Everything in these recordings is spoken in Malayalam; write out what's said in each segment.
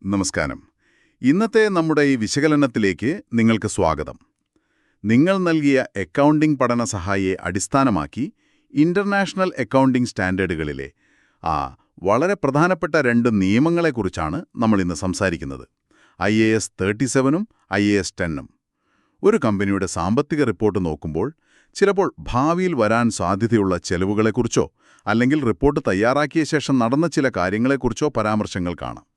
നമസ്കാരം. ഇന്നത്തെ നമ്മുടെ ഈ വിശകലനത്തിലേക്ക് നിങ്ങൾക്ക് സ്വാഗതം. നിങ്ങൾ നൽകിയ അക്കൗണ്ടിംഗ് പഠന സഹായിയെ അടിസ്ഥാനമാക്കി ഇന്റർനാഷണൽ അക്കൗണ്ടിംഗ് സ്റ്റാൻഡേർഡുകളിലെ വളരെ പ്രധാനപ്പെട്ട 2 നിയമങ്ങളെക്കുറിച്ചാണ് നമ്മൾ ഇന്ന് സംസാരിക്കുന്നത്. IAS 37ഉം IAS 10ഉം. ഒരു കമ്പനിയുടെ സാമ്പത്തിക റിപ്പോർട്ട് നോക്കുമ്പോൾ ചിലപ്പോൾ ഭാവിയിൽ വരാൻ സാധ്യതയുള്ള ചെലവുകളെക്കുറിച്ചോ അല്ലെങ്കിൽ റിപ്പോർട്ട് തയ്യാറാക്കിയ ശേഷം നടന്ന ചില കാര്യങ്ങളെക്കുറിച്ചോ പരാമർശങ്ങൾ കാണാം.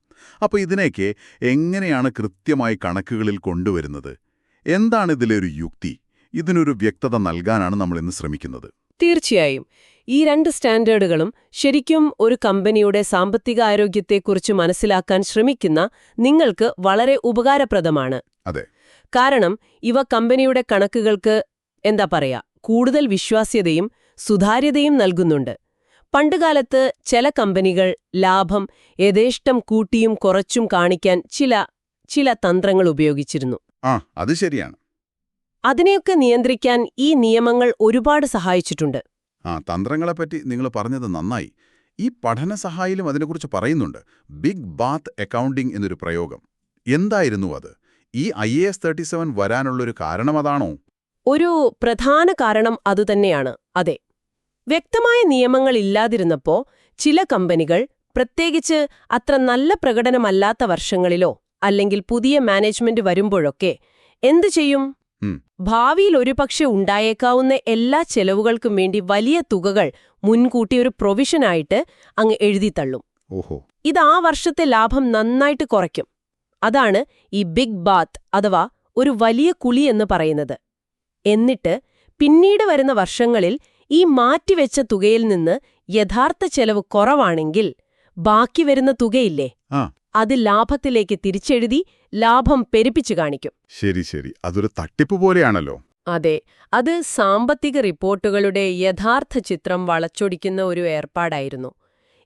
അപ്പോൾ ഇതിനെയൊക്കെ എങ്ങനെയാണ് കൃത്യമായി കണക്കുകളിൽ കൊണ്ടുവരുന്നത്? എന്താണ് ഇതിലെ ഒരു യുക്തി? ഇതിനൊരു വ്യക്തത നൽകാനാണ് നമ്മൾ ഇന്ന് ശ്രമിക്കുന്നത്. തീർച്ചയായും ഈ 2 സ്റ്റാൻഡേർഡുകളും ശരിക്കും ഒരു കമ്പനിയുടെ സാമ്പത്തിക ആരോഗ്യത്തെക്കുറിച്ച് മനസ്സിലാക്കാൻ ശ്രമിക്കുന്ന നിങ്ങൾക്ക് വളരെ ഉപകാരപ്രദമാണ്. അതെ. കാരണം ഇവ കമ്പനിയുടെ കണക്കുകൾക്ക് കൂടുതൽ വിശ്വാസ്യതയും സുതാര്യതയും നൽകുന്നുണ്ട്. പണ്ടുകാലത്ത് ചില കമ്പനികൾ ലാഭം യഥേഷ്ടം കൂട്ടിയും കുറച്ചും കാണിക്കാൻ ചില തന്ത്രങ്ങൾ ഉപയോഗിച്ചിരുന്നു. അത് ശരിയാണ്. അതിനെയൊക്കെ നിയന്ത്രിക്കാൻ ഈ നിയമങ്ങൾ ഒരുപാട് സഹായിച്ചിട്ടുണ്ട്. തന്ത്രങ്ങളെപ്പറ്റി നിങ്ങൾ പറഞ്ഞത് നന്നായി. ഈ പഠന സഹായിലും അതിനെക്കുറിച്ച് പറയുന്നുണ്ട്. ബിഗ് ബാത്ത് അക്കൗണ്ടിംഗ് എന്നൊരു പ്രയോഗം. എന്തായിരുന്നു അത്? ഈ IAS 37 വരാനുള്ളൊരു കാരണം അതാണോ? ഒരു പ്രധാന കാരണം അതുതന്നെയാണ്. അതെ. വ്യക്തമായ നിയമങ്ങളില്ലാതിരുന്നപ്പോ ചില കമ്പനികൾ, പ്രത്യേകിച്ച് അത്ര നല്ല പ്രകടനമല്ലാത്ത വർഷങ്ങളിലോ അല്ലെങ്കിൽ പുതിയ മാനേജ്മെന്റ് വരുമ്പോഴൊക്കെ എന്തു ചെയ്യും? ഭാവിയിൽ ഒരുപക്ഷെ ഉണ്ടായേക്കാവുന്ന എല്ലാ ചെലവുകൾക്കും വേണ്ടി വലിയ തുകകൾ മുൻകൂട്ടി ഒരു പ്രൊവിഷനായിട്ട് അങ്ങ് എഴുതിത്തള്ളും. ഇത് ആ വർഷത്തെ ലാഭം നന്നായിട്ട് കുറയ്ക്കും. അതാണ് ഈ ബിഗ് ബാത്ത് അഥവാ ഒരു വലിയ കുളി എന്ന് പറയുന്നത്. എന്നിട്ട് പിന്നീട് വരുന്ന വർഷങ്ങളിൽ ഈ മാറ്റിവെച്ച തുകയിൽ നിന്ന് യഥാർത്ഥ ചെലവ് കുറവാണെങ്കിൽ ബാക്കി വരുന്ന തുകയില്ലേ, അത് ലാഭത്തിലേക്ക് തിരിച്ചെഴുതി ലാഭം പെരുപ്പിച്ചു കാണിക്കും. ശരി. അതൊരു തട്ടിപ്പ് പോലെയാണല്ലോ. അതെ. അത് സാമ്പത്തിക റിപ്പോർട്ടുകളുടെ യഥാർത്ഥ ചിത്രം വളച്ചൊടിക്കുന്ന ഒരു ഏർപ്പാടായിരുന്നു.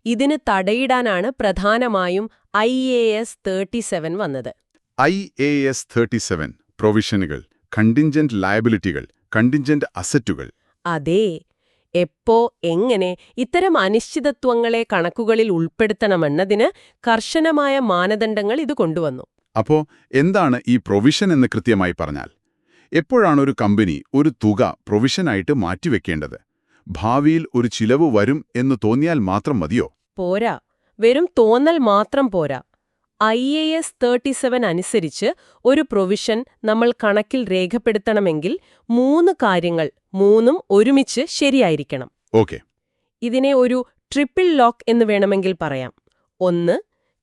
ഇതിന് തടയിടാനാണ് പ്രധാനമായും IAS 37 വന്നത്. IAS 37 പ്രൊവിഷനുകൾ, കണ്ടിൻജന്റ് ലയബിലിറ്റികൾ, കണ്ടിൻജന്റ് അസറ്റുകൾ. അതെ. എപ്പോ എങ്ങനെ ഇത്തരം അനിശ്ചിതത്വങ്ങളെ കണക്കുകളിൽ ഉൾപ്പെടുത്തണമെന്നതിന് കർശനമായ മാനദണ്ഡങ്ങൾ ഇത് കൊണ്ടുവന്നു. അപ്പോ എന്താണ് ഈ പ്രൊവിഷൻ എന്ന് കൃത്യമായി പറഞ്ഞാൽ? എപ്പോഴാണ് ഒരു കമ്പനി ഒരു തുക പ്രൊവിഷനായിട്ട് മാറ്റിവെക്കേണ്ടത്? ഭാവിയിൽ ഒരു ചിലവ് വരും എന്ന് തോന്നിയാൽ മാത്രം മതിയോ? പോരാ. വെറും തോന്നൽ മാത്രം പോരാ. IAS 37 അനുസരിച്ച് ഒരു പ്രൊവിഷൻ നമ്മൾ കണക്കിൽ രേഖപ്പെടുത്തണമെങ്കിൽ 3 കാര്യങ്ങൾ, 3ഉം ഒരുമിച്ച് ശരിയായിരിക്കണം. ഇതിനെ ഒരു ട്രിപ്പിൾ ലോക്ക് എന്ന് വേണമെങ്കിൽ പറയാം. 1,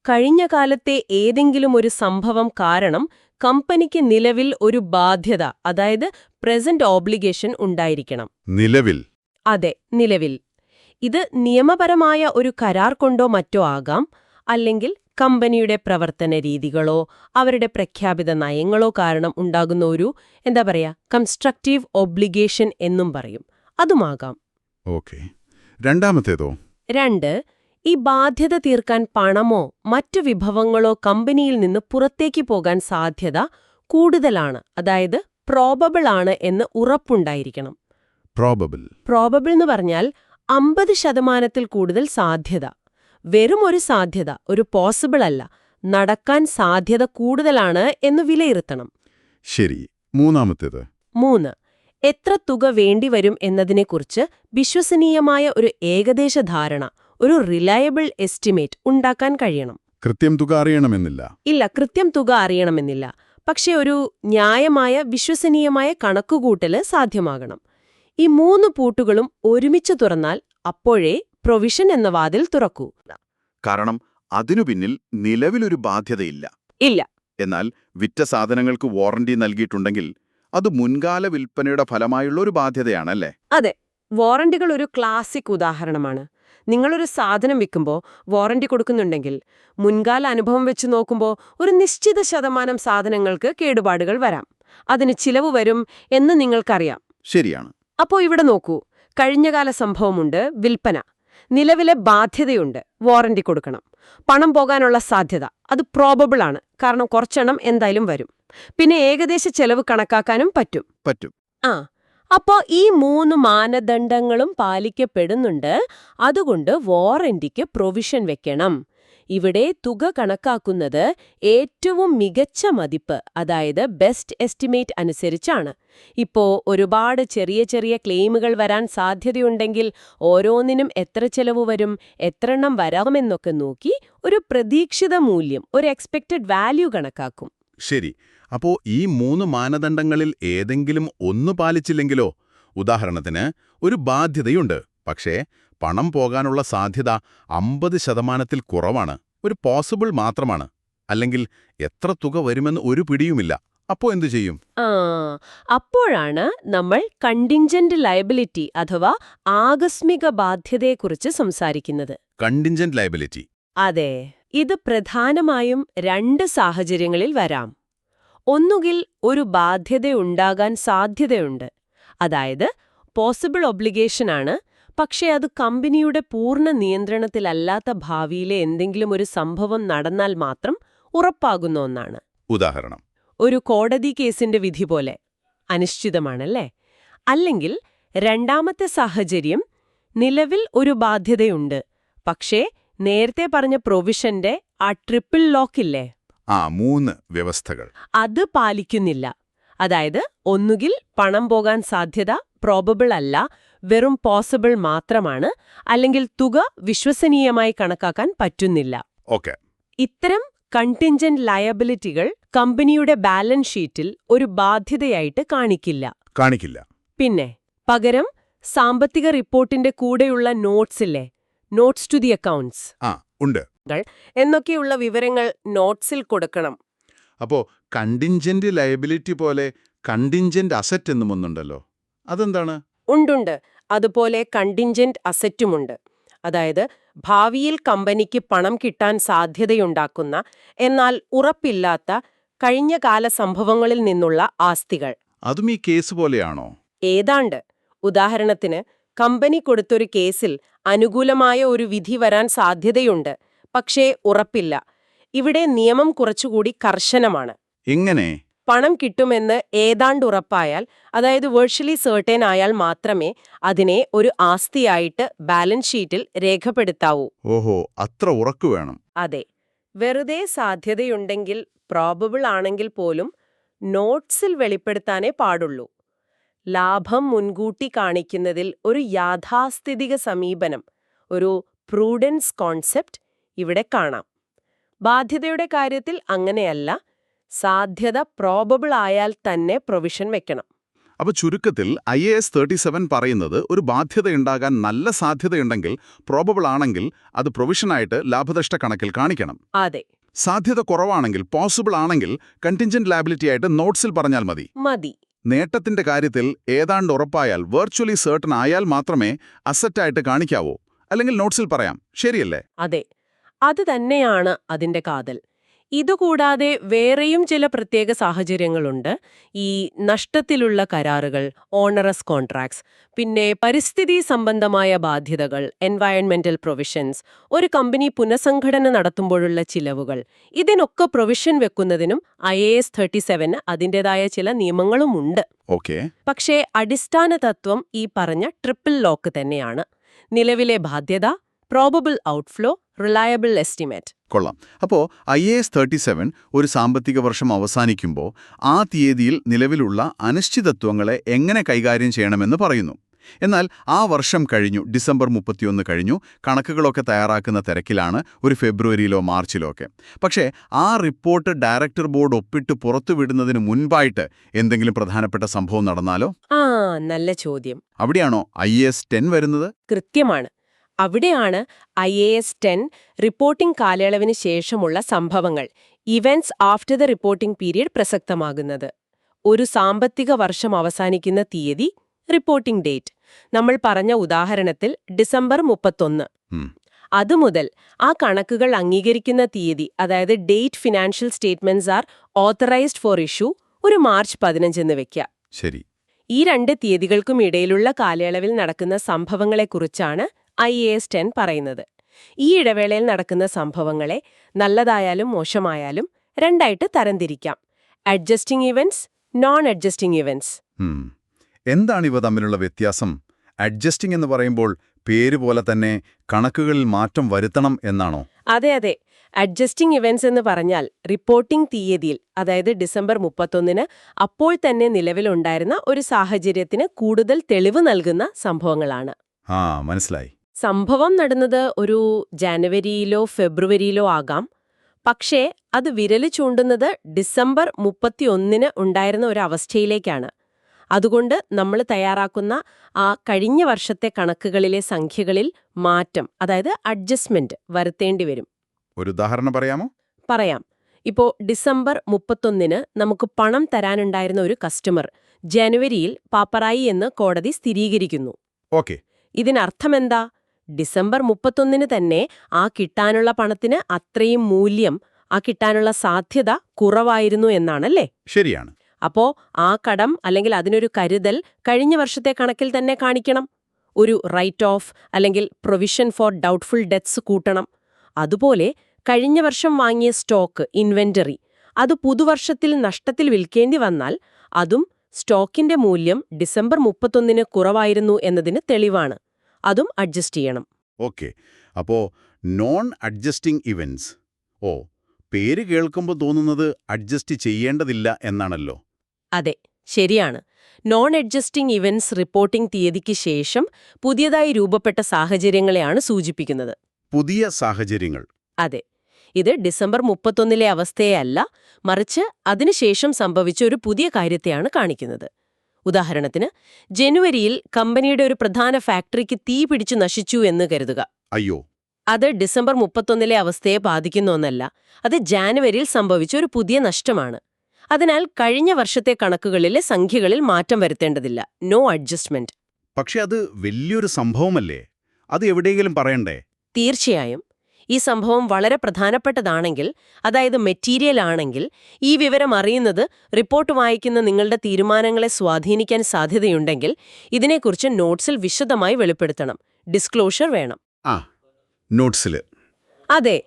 കഴിഞ്ഞ കാലത്തെ ഏതെങ്കിലും ഒരു സംഭവം കാരണം കമ്പനിക്ക് നിലവിൽ ഒരു ബാധ്യത, അതായത് പ്രസന്റ് ഓബ്ലിഗേഷൻ ഉണ്ടായിരിക്കണം. നിലവിൽ? അതെ, നിലവിൽ. ഇത് നിയമപരമായ ഒരു കരാർ കൊണ്ടോ മറ്റോ ആകാം, അല്ലെങ്കിൽ കമ്പനിയുടെ പ്രവർത്തന രീതികളോ അവരുടെ പ്രഖ്യാപിത നയങ്ങളോ കാരണം ഉണ്ടാകുന്ന ഒരു കൺസ്ട്രക്റ്റീവ് ഒബ്ലിഗേഷൻ എന്നും പറയും. അതുമാകാം. രണ്ടാമത്തേതോ? 2, ഈ ബാധ്യത തീർക്കാൻ പണമോ മറ്റു വിഭവങ്ങളോ കമ്പനിയിൽ നിന്ന് പുറത്തേക്ക് പോകാൻ സാധ്യത കൂടുതലാണ്, അതായത് പ്രോബബിൾ ആണ് എന്ന് ഉറപ്പുണ്ടായിരിക്കണം. പ്രോബബിൾ എന്ന് പറഞ്ഞാൽ 50% കൂടുതൽ സാധ്യത. വെറും ഒരു സാധ്യത, ഒരു പോസിബിൾ അല്ല, നടക്കാൻ സാധ്യത കൂടുതലാണ് എന്ന് വിലയിരുത്തണം. ശരി. മൂന്നാമത്തേത്? 3, എത്ര തുക വേണ്ടിവരും എന്നതിനെക്കുറിച്ച് വിശ്വസനീയമായ ഒരു ഏകദേശ ധാരണ, ഒരു റിലയബിൾ എസ്റ്റിമേറ്റ് ഉണ്ടാക്കാൻ കഴിയണം. കൃത്യം തുക അറിയണമെന്നില്ല. ഇല്ല, കൃത്യം തുക അറിയണമെന്നില്ല. പക്ഷെ ഒരു ന്യായമായ വിശ്വസനീയമായ കണക്കുകൂട്ടല് സാധ്യമാകണം. ഈ 3 പൂട്ടുകളും ഒരുമിച്ച് തുറന്നാൽ അപ്പോഴേ പ്രൊവിഷൻ എന്ന വാതിൽ തുറക്കൂ. കാരണം അതിനു പിന്നിൽ നിലവിലൊരു ബാധ്യതയില്ല. ഇല്ല. എന്നാൽ വിറ്റ സാധനങ്ങൾക്ക് വാറന്റി നൽകിയിട്ടുണ്ടെങ്കിൽ അത് മുൻകാല വിൽപ്പനയുടെ ഫലമായുള്ള ഒരു ബാധ്യതയാണല്ലേ? അതെ. വാറന്റികൾ ഒരു ക്ലാസിക് ഉദാഹരണമാണ്. നിങ്ങളൊരു സാധനം വിൽക്കുമ്പോൾ വാറന്റി കൊടുക്കുന്നുണ്ടെങ്കിൽ മുൻകാല അനുഭവം വെച്ച് നോക്കുമ്പോൾ ഒരു നിശ്ചിത ശതമാനം സാധനങ്ങൾക്ക് കേടുപാടുകൾ വരാം, അതിന് ചിലവ് വരും എന്ന് നിങ്ങൾക്കറിയാം. ശരിയാണ്. അപ്പോൾ ഇവിടെ നോക്കൂ, കഴിഞ്ഞകാല സംഭവമുണ്ട്, വിൽപ്പന, നിലവിലെ ബാധ്യതയുണ്ട്, വാറന്റി കൊടുക്കണം, പണം പോകാനുള്ള സാധ്യത, അത് പ്രോബബിൾ ആണ്, കാരണം കുറച്ചെണ്ണം എന്തായാലും വരും, പിന്നെ ഏകദേശ ചെലവ് കണക്കാക്കാനും പറ്റും. അപ്പോ ഈ 3 മാനദണ്ഡങ്ങളും പാലിക്കപ്പെടുന്നുണ്ട്. അതുകൊണ്ട് വാറന്റിക്ക് പ്രൊവിഷൻ വെക്കണം. ഇവിടെ തുക കണക്കാക്കുന്നത് ഏറ്റവും മികച്ച മതിപ്പ്, അതായത് ബെസ്റ്റ് എസ്റ്റിമേറ്റ് അനുസരിച്ചാണ്. ഇപ്പോ ഒരുപാട് ചെറിയ ചെറിയ ക്ലെയിമുകൾ വരാൻ സാധ്യതയുണ്ടെങ്കിൽ ഓരോന്നിനും എത്ര ചെലവ് വരും, എത്രണ്ണം വരാമെന്നൊക്കെ നോക്കി ഒരു പ്രതീക്ഷിത മൂല്യം, ഒരു എക്സ്പെക്റ്റഡ് വാല്യൂ കണക്കാക്കും. ശരി. അപ്പോ ഈ 3 മാനദണ്ഡങ്ങളിൽ ഏതെങ്കിലും ഒന്ന് പാലിച്ചില്ലെങ്കിലോ? ഉദാഹരണത്തിന്, ഒരു ബാധ്യതയുണ്ട്, പക്ഷേ പണം പോകാനുള്ള സാധ്യത 50% കുറവാണ്, ഒരു പോസിബിൾ മാത്രമാണ്, അല്ലെങ്കിൽ എത്ര തുക വരുമെന്ന് ഒരു പിടിയുമില്ല. അപ്പോ എന്തു ചെയ്യും? അപ്പോഴാണ് നമ്മൾ കണ്ടിൻജന്റ് ലയബിലിറ്റി അഥവാ ആകസ്മിക ബാധ്യതയെക്കുറിച്ച് സംസാരിക്കുന്നത്. Contingent liability. അതെ, ഇത് പ്രധാനമായും 2 സാഹചര്യങ്ങളിൽ വരാം. ഒന്നുകിൽ ഒരു ബാധ്യതയുണ്ടാകാൻ സാധ്യതയുണ്ട്, അതായത് പോസിബിൾ ഒബ്ലിഗേഷനാണ്, പക്ഷേ അത് കമ്പനിയുടെ പൂർണ്ണ നിയന്ത്രണത്തിലല്ലാത്ത ഭാവിയിലെ എന്തെങ്കിലും ഒരു സംഭവം നടന്നാൽ മാത്രം ഉറപ്പാകുന്ന ഒന്നാണ്. ഉദാഹരണം ഒരു കോടതി കേസിന്റെ വിധി പോലെ അനിശ്ചിതമാണല്ലേ? അല്ലെങ്കിൽ രണ്ടാമത്തെ സാഹചര്യം, നിലവിൽ ഒരു ബാധ്യതയുണ്ട്, പക്ഷേ നേരത്തെ പറഞ്ഞ പ്രൊവിഷന്റെ ആ ട്രിപ്പിൾ ലോക്കില്ലേ, 3 വ്യവസ്ഥകൾ, അത് പാലിക്കുന്നില്ല. അതായത് ഒന്നുകിൽ പണം പോകാൻ സാധ്യത പ്രോബബിൾ അല്ല, വെറും പോസിബിൾ മാത്രമാണ്, അല്ലെങ്കിൽ തുക വിശ്വസനീയമായി കണക്കാക്കാൻ പറ്റുന്നില്ല. ഓക്കെ. ഇത്തരം കണ്ടിൻജന്റ് ലയബിലിറ്റികൾ കമ്പനിയുടെ ബാലൻസ് ഷീറ്റിൽ ഒരു ബാധ്യതയായിട്ട് കാണിക്കില്ല. പിന്നെ പകരം സാമ്പത്തിക റിപ്പോർട്ടിന്റെ കൂടെയുള്ള നോട്ട്സില്ലേ, നോട്ട്സ് ടു ദി അക്കൗണ്ട്സ് ഉണ്ട് എന്നൊക്കെയുള്ള വിവരങ്ങൾ നോട്ട്സിൽ കൊടുക്കണം. അപ്പോ കണ്ടിൻജന്റ് ലയബിലിറ്റി പോലെ കണ്ടിൻജന്റ് അസറ്റ് എന്നും ഒന്നുണ്ടല്ലോ, അതെന്താണ്? ഉണ്ടുണ്ട്. അതുപോലെ കണ്ടിൻജന്റ് അസറ്റുമുണ്ട്. അതായത് ഭാവിയിൽ കമ്പനിക്ക് പണം കിട്ടാൻ സാധ്യതയുണ്ടാക്കുന്ന, എന്നാൽ ഉറപ്പില്ലാത്ത കഴിഞ്ഞകാല സംഭവങ്ങളിൽ നിന്നുള്ള ആസ്തികൾ. അതും ഈ കേസ് പോലെയാണോ? ഏതാണ്ട്. ഉദാഹരണത്തിന്, കമ്പനി കൊടുത്തൊരു കേസിൽ അനുകൂലമായ ഒരു വിധി വരാൻ സാധ്യതയുണ്ട്, പക്ഷേ ഉറപ്പില്ല. ഇവിടെ നിയമം കുറച്ചുകൂടി കർശനമാണ്. എങ്ങനെ? പണം കിട്ടുമെന്ന് ഏതാണ്ട് ഉറപ്പായാൽ, അതായത് വെർച്വലി സർട്ടൻ ആയാൽ മാത്രമേ അതിനെ ഒരു ആസ്തിയായിട്ട് ബാലൻസ് ഷീറ്റിൽ രേഖപ്പെടുത്താവൂ. ഓഹോ, അത്ര ഉറക്കു വേണം. അതെ. വെറുതെ സാധ്യതയുണ്ടെങ്കിൽ, പ്രോബബിൾ ആണെങ്കിൽ പോലും നോട്ട്സിൽ വെളിപ്പെടുത്താനേ പാടുള്ളൂ. ലാഭം മുൻകൂട്ടി കാണിക്കുന്നതിൽ ഒരു യാഥാസ്ഥിതിക സമീപനം, ഒരു പ്രൂഡൻസ് കോൺസെപ്റ്റ് ഇവിടെ കാണാം. ബാധ്യതയുടെ കാര്യത്തിൽ അങ്ങനെയല്ല. സാധ്യത പ്രോബബിൾ ആയാൽ തന്നെ പ്രൊവിഷൻ വെക്കണം. അപ്പോൾ ചുരുക്കത്തിൽ IAS 37 പറയുന്നത്, ഒരു ബാധ്യതയുണ്ടാകാൻ നല്ല സാധ്യതയുണ്ടെങ്കിൽ, പ്രോബബിൾ ആണെങ്കിൽ അത് പ്രൊവിഷനായിട്ട് ലാഭനഷ്ട കണക്കിൽ കാണിക്കണം. അതെ. സാധ്യത കുറവാണെങ്കിൽ, പോസിബിൾ ആണെങ്കിൽ, കണ്ടിൻജന്റ് ലയബിലിറ്റി ആയിട്ട് നോട്ട്സിൽ പറഞ്ഞാൽ മതി. നേട്ടത്തിന്റെ കാര്യത്തിൽ ഏതാണ്ട് ഉറപ്പായാൽ, വെർച്വലി സർട്ടൻ ആയാൽ മാത്രമേ അസറ്റായിട്ട് കാണിക്കാവൂ, അല്ലെങ്കിൽ നോട്ട്സിൽ പറയാം. ശരിയല്ലേ? അതെ, അത് തന്നെയാണ് അതിന്റെ കാതൽ. ഇതുകൂടാതെ വേറെയും ചില പ്രത്യേക സാഹചര്യങ്ങളുണ്ട്. ഈ നഷ്ടത്തിലുള്ള കരാറുകൾ, ഓണറസ് കോൺട്രാക്ട്സ്, പിന്നെ പരിസ്ഥിതി സംബന്ധമായ ബാധ്യതകൾ, എൻവയൺമെന്റൽ പ്രൊവിഷൻസ്, ഒരു കമ്പനി പുനഃസംഘടന നടത്തുമ്പോഴുള്ള ചിലവുകൾ, ഇതിനൊക്കെ പ്രൊവിഷൻ വെക്കുന്നതിനും IAS 37 അതിൻ്റെതായ ചില നിയമങ്ങളുമുണ്ട്. ഓക്കെ. പക്ഷേ അടിസ്ഥാന തത്വം ഈ പറഞ്ഞ ട്രിപ്പിൾ ലോക്ക് തന്നെയാണ്. നിലവിലെ ബാധ്യത, പ്രോബബിൾ ഔട്ട്ഫ്ലോ, റിലയബിൾ എസ്റ്റിമേറ്റ്. കൊള്ളാം. അപ്പോൾ IAS 37 ഒരു സാമ്പത്തിക വർഷം അവസാനിക്കുമ്പോൾ ആ തീയതിയിൽ നിലവിലുള്ള അനിശ്ചിതത്വങ്ങളെ എങ്ങനെ കൈകാര്യം ചെയ്യണമെന്ന് പറയുന്നു. എന്നാൽ ആ വർഷം കഴിഞ്ഞു, ഡിസംബർ 31 കഴിഞ്ഞു, കണക്കുകളൊക്കെ തയ്യാറാക്കുന്ന തിരക്കിലാണ്, ഒരു ഫെബ്രുവരിയിലോ മാർച്ചിലോ ഒക്കെ. പക്ഷേ ആ റിപ്പോർട്ട് ഡയറക്ടർ ബോർഡ് ഒപ്പിട്ട് പുറത്തുവിടുന്നതിന് മുൻപായിട്ട് എന്തെങ്കിലും പ്രധാനപ്പെട്ട സംഭവം നടന്നാലോ? നല്ല ചോദ്യം. അവിടെയാണോ IAS 10 വരുന്നത്? കൃത്യമാണ്. അവിടെയാണ് IAS 10 റിപ്പോർട്ടിംഗ് കാലയളവിന് ശേഷമുള്ള സംഭവങ്ങൾ, events after the reporting period പ്രസക്തമാകുന്നത്. ഒരു സാമ്പത്തിക വർഷം അവസാനിക്കുന്ന തീയതി, റിപ്പോർട്ടിംഗ് ഡേറ്റ്. നമ്മൾ പറഞ്ഞ ഉദാഹരണത്തിൽ ഡിസംബർ 31. അതുമുതൽ ആ കണക്കുകൾ അംഗീകരിക്കുന്ന തീയതി, അതായത് date financial statements are authorised four issue, ഒരു മാർച്ച് 15 എന്ന് വെക്കാം. ശരി. ഈ 2 തീയതികൾക്കും ഇടയിലുള്ള കാലയളവിൽ നടക്കുന്ന സംഭവങ്ങളെക്കുറിച്ചാണ് IAS 10 പറയുന്നത്. ഈ ഇടവേളയിൽ നടക്കുന്ന സംഭവങ്ങളെ നല്ലതായാലും മോശമായാലും 2ആയിട്ട് തരംതിരിക്കാം: adjusting events, non adjusting events. എന്താണിവ തമ്മിലുള്ള വ്യത്യാസം? അഡ്ജസ്റ്റിംഗ് എന്ന് പറയുമ്പോൾ പേര് പോലെ തന്നെ കണക്കുകളിൽ മാറ്റം വരുത്തണം എന്നാണോ? അതെ. അഡ്ജസ്റ്റിംഗ് ഇവന്റ്സ് എന്ന് പറഞ്ഞാൽ റിപ്പോർട്ടിംഗ് തീയതിയിൽ, അതായത് ഡിസംബർ 31-ന് അപ്പോൾ തന്നെ നിലവിലുണ്ടായിരുന്ന ഒരു സാഹചര്യത്തിന് കൂടുതൽ തെളിവ് നൽകുന്ന സംഭവങ്ങളാണ്. മനസ്സിലായി. സംഭവം നടന്നത് ഒരു ജനുവരിയിലോ ഫെബ്രുവരിയിലോ ആകാം. പക്ഷേ അത് വിരല് ചൂണ്ടുന്നത് ഡിസംബർ 31-ന് ഉണ്ടായിരുന്ന ഒരു അവസ്ഥയിലേക്കാണ്. അതുകൊണ്ട് നമ്മൾ തയ്യാറാക്കുന്ന ആ കഴിഞ്ഞ വർഷത്തെ കണക്കുകളിലെ സംഖ്യകളിൽ മാറ്റം, അതായത് അഡ്ജസ്റ്റ്മെന്റ് വരുത്തേണ്ടി വരും. ഒരു ഉദാഹരണം പറയാമോ? പറയാം. ഇപ്പോ ഡിസംബർ 31-ന് നമുക്ക് പണം തരാനുണ്ടായിരുന്ന ഒരു കസ്റ്റമർ ജനുവരിയിൽ പാപ്പറായി എന്ന് കോടതി സ്ഥിരീകരിക്കുന്നു. ഓക്കെ. ഇതിനർത്ഥമെന്താ? ഡിസംബർ 31-ന് തന്നെ ആ കിട്ടാനുള്ള പണത്തിന് അത്രയും മൂല്യം, ആ കിട്ടാനുള്ള സാധ്യത കുറവായിരുന്നു എന്നാണല്ലേ? ശരിയാണ്. അപ്പോ ആ കടം അല്ലെങ്കിൽ അതിനൊരു കരുതൽ കഴിഞ്ഞ വർഷത്തെ കണക്കിൽ തന്നെ കാണിക്കണം. ഒരു റൈറ്റ് ഓഫ് അല്ലെങ്കിൽ പ്രൊവിഷൻ ഫോർ ഡൗട്ട്ഫുൾ ഡെറ്റ്സ് കൂട്ടണം. അതുപോലെ കഴിഞ്ഞ വർഷം വാങ്ങിയ സ്റ്റോക്ക്, ഇൻവെന്ററി, അത് പുതുവർഷത്തിൽ നഷ്ടത്തിൽ വിൽക്കേണ്ടി വന്നാൽ അതും സ്റ്റോക്കിന്റെ മൂല്യം ഡിസംബർ 31-ന് കുറവായിരുന്നു എന്നതിന് തെളിവാണ്. അതും അഡ്ജസ്റ്റ് ചെയ്യണം. ഓക്കെ. അപ്പോ നോൺ അഡ്ജസ്റ്റിംഗ് ഇവന്റ്സ്, പേര് കേൾക്കുമ്പോൾ തോന്നുന്നത് അഡ്ജസ്റ്റ് ചെയ്യേണ്ടതില്ല എന്നാണല്ലോ. അതെ, ശരിയാണ്. നോൺ അഡ്ജസ്റ്റിംഗ് ഇവന്റ്സ് റിപ്പോർട്ടിംഗ് തീയതിക്ക് ശേഷം പുതിയതായി രൂപപ്പെട്ട സാഹചര്യങ്ങളെയാണ് സൂചിപ്പിക്കുന്നത്. പുതിയ സാഹചര്യങ്ങൾ. അതെ. ഇത് ഡിസംബർ 31-ലെ അവസ്ഥയെയല്ല, മറിച്ച് അതിനുശേഷം സംഭവിച്ച ഒരു പുതിയ കാര്യത്തെയാണ് കാണിക്കുന്നത്. ഉദാഹരണത്തിന്, ജനുവരിയിൽ കമ്പനിയുടെ ഒരു പ്രധാന ഫാക്ടറിക്ക് തീ പിടിച്ചു നശിച്ചു എന്ന് കരുതുക. അയ്യോ. അത് ഡിസംബർ 31-ലെ അവസ്ഥയെ ബാധിക്കുന്ന ഒന്നല്ല. അത് ജാനുവരിയിൽ സംഭവിച്ച ഒരു പുതിയ നഷ്ടമാണ്. അതിനാൽ കഴിഞ്ഞ വർഷത്തെ കണക്കുകളിലെ സംഖ്യകളിൽ മാറ്റം വരുത്തേണ്ടതില്ല. No adjustment. പക്ഷെ അത് വലിയൊരു സംഭവമല്ലേ? അത് എവിടെയെങ്കിലും പറയണ്ടേ? തീർച്ചയായും. ഈ സംഭവം വളരെ പ്രധാനപ്പെട്ടതാണെങ്കിൽ, അതായത് മെറ്റീരിയൽ ആണെങ്കിൽ, ഈ വിവരം അറിയുന്നത് റിപ്പോർട്ട് വായിക്കുന്ന നിങ്ങളുടെ തീരുമാനങ്ങളെ സ്വാധീനിക്കാൻ സാധ്യതയുണ്ടെങ്കിൽ ഇതിനെക്കുറിച്ച് നോട്ട്സിൽ വിശദമായി വെളിപ്പെടുത്തണം. ഡിസ്ക്ലോഷർ വേണം. നോട്ട്സില്. അതെ.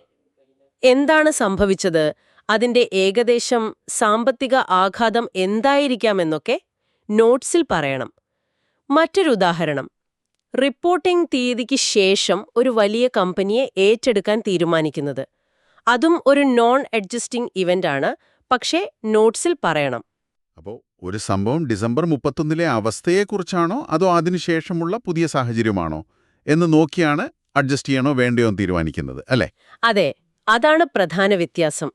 എന്താണ് സംഭവിച്ചത്, അതിന്റെ ഏകദേശം സാമ്പത്തിക ആഘാതം എന്തായിരിക്കാമെന്നൊക്കെ നോട്ട്സിൽ പറയണം. മറ്റൊരു ഉദാഹരണം, റിപ്പോർട്ടിംഗ് തീയതിക്ക് ശേഷം ഒരു വലിയ കമ്പനിയെ ഏറ്റെടുക്കാൻ തീരുമാനിക്കുന്നത്. അതും ഒരു നോൺ അഡ്ജസ്റ്റിംഗ് ഇവന്റ് ആണ്, പക്ഷേ നോട്ട്സിൽ പറയണം. അപ്പോൾ ഒരു സംഭവം ഡിസംബർ 31-ലെ അവസ്ഥയെക്കുറിച്ചാണോ അതോ അതിനുശേഷമുള്ള പുതിയ സാഹചര്യമാണോ എന്ന് നോക്കിയാണ് അഡ്ജസ്റ്റ് ചെയ്യണോ വേണ്ടയോ എന്ന് തീരുമാനിക്കുന്നത്, അല്ലേ? അതെ, അതാണ് പ്രധാന വ്യത്യാസം.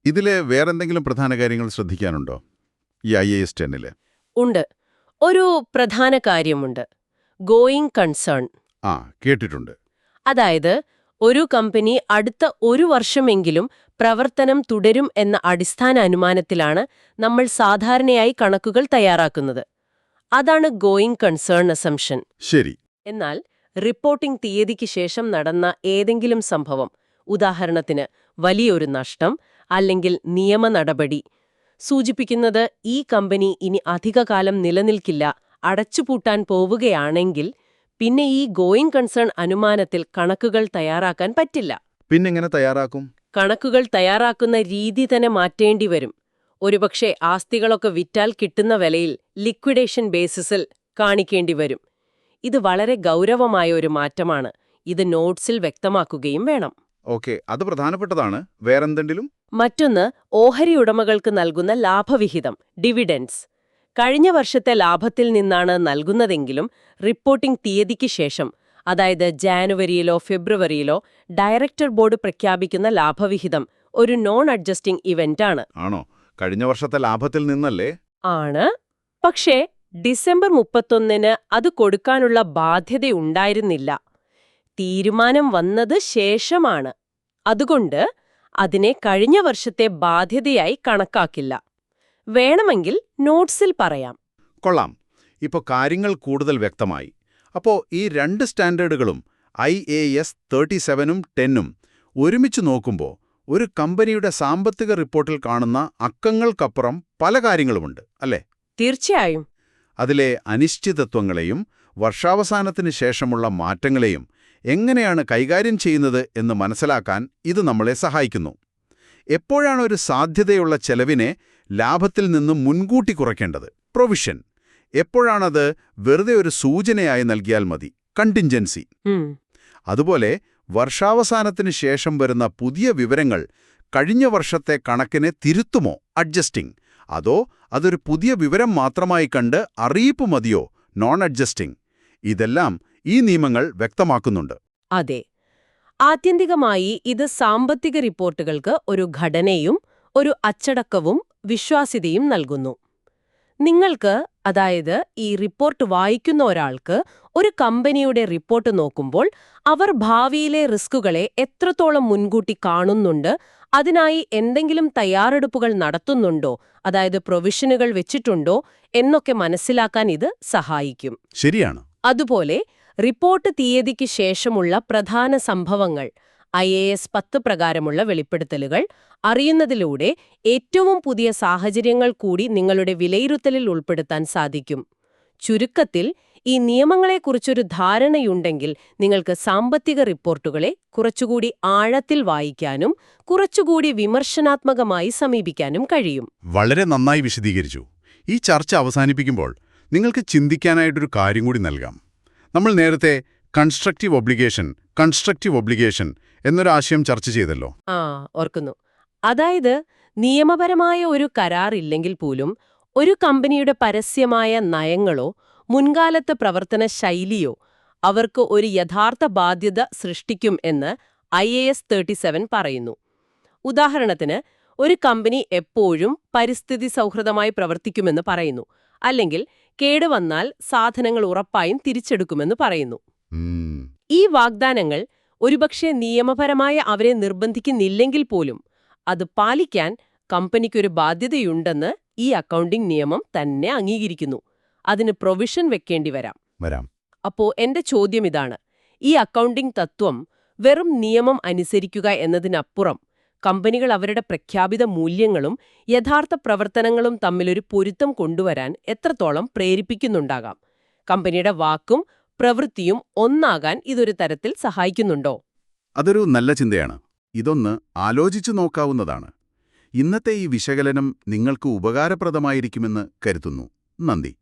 ഇതിലെ വേറെന്തെങ്കിലും പ്രധാന കാര്യങ്ങൾ ശ്രദ്ധിക്കാനുണ്ടോ ഈ IAS 10-ല്? ഉണ്ട്. ഒരു പ്രധാന കാര്യമുണ്ട്. Going concern. കേട്ടിട്ടുണ്ട്. അതായത് ഒരു കമ്പനി അടുത്ത ഒരു വർഷമെങ്കിലും പ്രവർത്തനം തുടരും എന്ന അടിസ്ഥാന അനുമാനത്തിലാണ് നമ്മൾ സാധാരണയായി കണക്കുകൾ തയ്യാറാക്കുന്നത്. അതാണ് ഗോയിങ് കൺസേൺ അസംഷൻ. ശരി. എന്നാൽ റിപ്പോർട്ടിംഗ് തീയതിക്ക് ശേഷം നടന്ന ഏതെങ്കിലും സംഭവം, ഉദാഹരണത്തിന് വലിയൊരു നഷ്ടം അല്ലെങ്കിൽ നിയമ നടപടി, സൂചിപ്പിക്കുന്നത് ഈ കമ്പനി ഇനി അധികകാലം നിലനിൽക്കില്ല, അടച്ചുപൂട്ടാൻ പോവുകയാണെങ്കിൽ പിന്നെ ഈ ഗോയിങ് കൺസേൺ അനുമാനത്തിൽ കണക്കുകൾ തയ്യാറാക്കാൻ പറ്റില്ല. പിന്നെങ്ങനെ തയ്യാറാക്കും? കണക്കുകൾ തയ്യാറാക്കുന്ന രീതി തന്നെ മാറ്റേണ്ടി വരും. ഒരുപക്ഷെ ആസ്തികളൊക്കെ വിറ്റാൽ കിട്ടുന്ന വിലയിൽ ലിക്വിഡേഷൻ ബേസിസിൽ കാണിക്കേണ്ടി വരും. ഇത് വളരെ ഗൗരവമായ ഒരു മാറ്റമാണ്. ഇത് നോട്ട്സിൽ വ്യക്തമാക്കുകയും വേണം. ഓക്കെ, അത് പ്രധാനപ്പെട്ടതാണ്. വേറെന്തെങ്കിലും? മറ്റൊന്ന്, ഓഹരി ഉടമകൾക്ക് നൽകുന്ന ലാഭവിഹിതം, ഡിവിഡൻഡ്സ്. കഴിഞ്ഞ വർഷത്തെ ലാഭത്തിൽ നിന്നാണ് നൽകുന്നതെങ്കിലും റിപ്പോർട്ടിംഗ് തീയതിക്ക് ശേഷം, അതായത് ജാനുവരിയിലോ ഫെബ്രുവരിയിലോ ഡയറക്ടർ ബോർഡ് പ്രഖ്യാപിക്കുന്ന ലാഭവിഹിതം ഒരു നോൺ അഡ്ജസ്റ്റിംഗ് ഇവന്റാണ്. ആണോ? കഴിഞ്ഞ വർഷത്തെ ലാഭത്തിൽ നിന്നല്ലേ? ആണ്. പക്ഷേ ഡിസംബർ 31-ന് അത് കൊടുക്കാനുള്ള ബാധ്യതയുണ്ടായിരുന്നില്ല. തീരുമാനം വന്നത് ശേഷമാണ്. അതുകൊണ്ട് അതിനെ കഴിഞ്ഞ വർഷത്തെ ബാധ്യതയായി കണക്കാക്കില്ല. വേണമെങ്കിൽ നോട്ട്സിൽ പറയാം. കൊള്ളാം. ഇപ്പോൾ കാര്യങ്ങൾ കൂടുതൽ വ്യക്തമായി. അപ്പോൾ ഈ രണ്ട് സ്റ്റാൻഡേർഡുകളും IAS 37-ഉം 10-ഉം ഒരുമിച്ച് നോക്കുമ്പോൾ ഒരു കമ്പനിയുടെ സാമ്പത്തിക റിപ്പോർട്ടിൽ കാണുന്ന അക്കങ്ങൾക്കപ്പുറം പല കാര്യങ്ങളുമുണ്ട്, അല്ലേ? തീർച്ചയായും. അതിലെ അനിശ്ചിതത്വങ്ങളെയും വർഷാവസാനത്തിന് ശേഷമുള്ള മാറ്റങ്ങളെയും എങ്ങനെയാണ് കൈകാര്യം ചെയ്യുന്നത് എന്ന് മനസ്സിലാക്കാൻ ഇത് നമ്മളെ സഹായിക്കുന്നു. എപ്പോഴാണ് ഒരു സാധ്യതയുള്ള ചെലവിനെ ലാഭത്തിൽ നിന്നും മുൻകൂട്ടി കുറയ്ക്കേണ്ടത്, പ്രൊവിഷൻ? എപ്പോഴാണത് വെറുതെ ഒരു സൂചനയായി നൽകിയാൽ മതി, കണ്ടിൻജൻസി? അതുപോലെ വർഷാവസാനത്തിന് ശേഷം വരുന്ന പുതിയ വിവരങ്ങൾ കഴിഞ്ഞ വർഷത്തെ കണക്കിനെ തിരുത്തുമോ അഡ്ജസ്റ്റിംഗ്, അതോ അതൊരു പുതിയ വിവരം മാത്രമായി കണ്ട് അറിയിപ്പ് മതിയോ നോൺ അഡ്ജസ്റ്റിംഗ്? ഇതെല്ലാം ഈ നിയമങ്ങൾ വ്യക്തമാക്കുന്നുണ്ട്. അതെ. ആത്യന്തികമായി ഇത് സാമ്പത്തിക റിപ്പോർട്ടുകൾക്ക് ഒരു ഘടനയും ഒരു അച്ചടക്കവും വിശ്വാസ്യതയും നൽകുന്നു. നിങ്ങൾക്ക്, അതായത് ഈ റിപ്പോർട്ട് വായിക്കുന്ന ഒരാൾക്ക്, ഒരു കമ്പനിയുടെ റിപ്പോർട്ട് നോക്കുമ്പോൾ അവർ ഭാവിയിലെ റിസ്കുകളെ എത്രത്തോളം മുൻകൂട്ടി കാണുന്നുണ്ട്, അതിനായി എന്തെങ്കിലും തയ്യാറെടുപ്പുകൾ നടത്തുന്നുണ്ടോ, അതായത് പ്രൊവിഷനുകൾ വെച്ചിട്ടുണ്ടോ എന്നൊക്കെ മനസ്സിലാക്കാൻ ഇത് സഹായിക്കും. ശരിയാണ്. അതുപോലെ റിപ്പോർട്ട് തീയതിക്ക് ശേഷമുള്ള പ്രധാന സംഭവങ്ങൾ, IAS 10 പ്രകാരമുള്ള വെളിപ്പെടുത്തലുകൾ അറിയുന്നതിലൂടെ ഏറ്റവും പുതിയ സാഹചര്യങ്ങൾ കൂടി നിങ്ങളുടെ വിലയിരുത്തലിൽ ഉൾപ്പെടുത്താൻ സാധിക്കും. ചുരുക്കത്തിൽ, ഈ നിയമങ്ങളെക്കുറിച്ചൊരു ധാരണയുണ്ടെങ്കിൽ നിങ്ങൾക്ക് സാമ്പത്തിക റിപ്പോർട്ടുകളെ കുറച്ചുകൂടി ആഴത്തിൽ വായിക്കാനും കുറച്ചുകൂടി വിമർശനാത്മകമായി സമീപിക്കാനും കഴിയും. വളരെ നന്നായി വിശദീകരിച്ചു. ഈ ചർച്ച അവസാനിപ്പിക്കുമ്പോൾ നിങ്ങൾക്ക് ചിന്തിക്കാനായിട്ടൊരു കാര്യം കൂടി നൽകാം. നമ്മൾ നേരത്തെ കൺസ്ട്രക്റ്റീവ് ഒബ്ലിഗേഷൻ എന്നൊരാശയം ചർച്ച ചെയ്തല്ലോ. ഓർക്കുന്നു. അതായത്, നിയമപരമായ ഒരു കരാർ ഇല്ലെങ്കിൽ പോലും ഒരു കമ്പനിയുടെ പരസ്യമായ നയങ്ങളോ മുൻകാലത്തെ പ്രവർത്തന ശൈലിയോ അവർക്ക് ഒരു യഥാർത്ഥ ബാധ്യത സൃഷ്ടിക്കും എന്ന് IAS 37 പറയുന്നു. ഉദാഹരണത്തിന്, ഒരു കമ്പനി എപ്പോഴും പരിസ്ഥിതി സൗഹൃദമായി പ്രവർത്തിക്കുമെന്ന് പറയുന്നു, അല്ലെങ്കിൽ കേടുവന്നാൽ സാധനങ്ങൾ ഉറപ്പായും തിരിച്ചെടുക്കുമെന്ന് പറയുന്നു. ഈ വാഗ്ദാനങ്ങൾ ഒരുപക്ഷെ നിയമപരമായ അവരെ നിർബന്ധിക്കുന്നില്ലെങ്കിൽ പോലും അത് പാലിക്കാൻ കമ്പനിക്കൊരു ബാധ്യതയുണ്ടെന്ന് ഈ അക്കൗണ്ടിംഗ് നിയമം തന്നെ അംഗീകരിക്കുന്നു. അതിന് പ്രൊവിഷൻ വെക്കേണ്ടി വരാം. അപ്പോ എന്റെ ചോദ്യം ഇതാണ്: ഈ അക്കൗണ്ടിംഗ് തത്വം വെറും നിയമം അനുസരിക്കുക എന്നതിനപ്പുറം കമ്പനികൾ അവരുടെ പ്രഖ്യാപിത മൂല്യങ്ങളും യഥാർത്ഥ പ്രവർത്തനങ്ങളും തമ്മിലൊരു പൊരുത്തം കൊണ്ടുവരാൻ എത്രത്തോളം പ്രേരിപ്പിക്കുന്നുണ്ടാകാം? കമ്പനിയുടെ വാക്കും പ്രവൃത്തിയും ഒന്നാകാൻ ഇതൊരു തരത്തിൽ സഹായിക്കുന്നുണ്ടോ? അതൊരു നല്ല ചിന്തയാണ്. ഇതൊന്ന് ആലോചിച്ചു നോക്കാവുന്നതാണ്. ഇന്നത്തെ ഈ വിശകലനം നിങ്ങൾക്ക് ഉപകാരപ്രദമായിരിക്കുമെന്ന് കരുതുന്നു. നന്ദി.